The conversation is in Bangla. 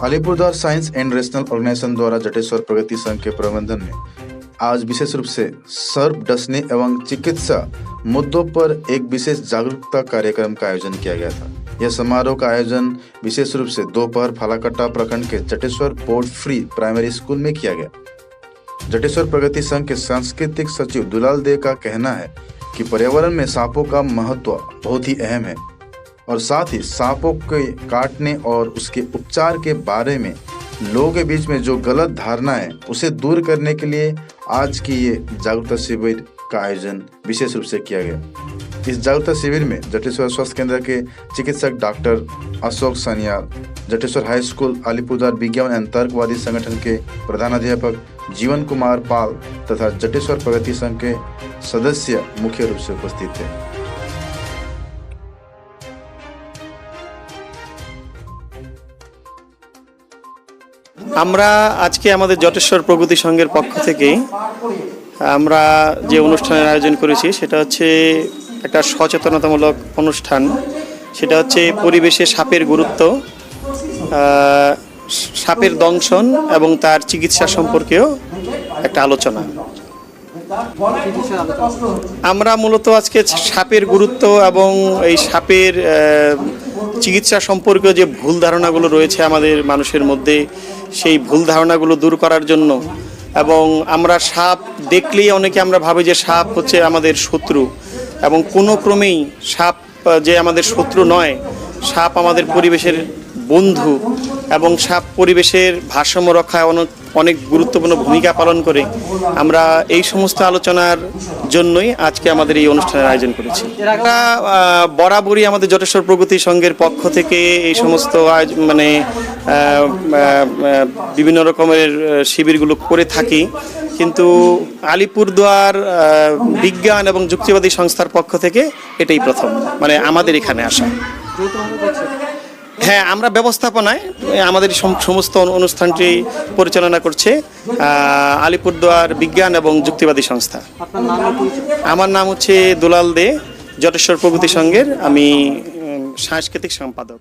Alipurduar science and rational organisation द्वारा जटेश्वर प्रगति संघ के प्रबंधन में आज विशेष रूप से सर्प डसने एवं चिकित्सा मुद्दों पर एक विशेष जागरूकता कार्यक्रम का आयोजन किया गया था। यह समारोह का आयोजन विशेष रूप से दोपहर फालाकट्टा प्रखंड के Jateswar board free primary school में किया गया। जटेश्वर प्रगति संघ के सांस्कृतिक सचिव दुलाल दे का कहना है कि पर्यावरण में सांपों का महत्व बहुत ही अहम है और साथ ही सांपों के काटने और उसके उपचार के बारे में लोगों के बीच में जो गलत धारणा है उसे दूर करने के लिए आज की ये जागरूकता शिविर का आयोजन विशेष रूप से किया गया। इस जागरूकता शिविर में जटेश्वर स्वास्थ्य केंद्र के चिकित्सक doctor Ashok Sanyal, Jateswar high school Alipurduar विज्ञान एवं तर्कवादी संगठन के प्रधानाध्यापक जीवन कुमार पाल तथा जटेश्वर प्रगति संघ के सदस्य मुख्य रूप से उपस्थित थे। আমরা আজকে আমাদের জটেশ্বর প্রগতি সংঘের পক্ষ থেকে আমরা যে অনুষ্ঠানের আয়োজন করেছি সেটা হচ্ছে একটা সচেতনতামূলক অনুষ্ঠান। সেটা হচ্ছে পরিবেশে সাপের গুরুত্ব, সাপের দংশন এবং তার চিকিৎসা সম্পর্কেও একটা আলোচনা। আমরা মূলত আজকে সাপের গুরুত্ব এবং এই সাপের চিকিৎসা সম্পর্কে যে ভুল ধারণাগুলো রয়েছে আমাদের মানুষের মধ্যে, সেই ভুল ধারণাগুলো দূর করার জন্য, এবং আমরা সাপ দেখলেই অনেকে আমরা ভাবি যে সাপ হচ্ছে আমাদের শত্রু, এবং কোনো ক্রমেই সাপ যে আমাদের শত্রু নয়, সাপ আমাদের পরিবেশের বন্ধু এবং সাপ পরিবেশের ভারসাম্য রক্ষায় অনেক গুরুত্বপূর্ণ ভূমিকা পালন করে। আমরা এই সমস্ত আলোচনার জন্যই আজকে আমাদের এই অনুষ্ঠানের আয়োজন করেছি। আমরা বরাবরই আমাদের জটেশ্বর প্রগতি সংঘের পক্ষ থেকে এই সমস্ত বিভিন্ন রকমের শিবিরগুলো করে থাকি, কিন্তু আলিপুরদুয়ার বিজ্ঞান এবং যুক্তিবাদী সংস্থার পক্ষ থেকে এটাই প্রথম আমাদের এখানে আসা। হ্যাঁ, আমরা ব্যবস্থাপনায় আমাদের সমস্ত অনুষ্ঠানটি পরিচালনা করছে আলিপুরদুয়ার বিজ্ঞান এবং যুক্তিবাদী সংস্থা। আমার নাম হচ্ছে দুলাল দে, জটেশ্বর প্রগতি সংঘের আমি সাংস্কৃতিক সম্পাদক।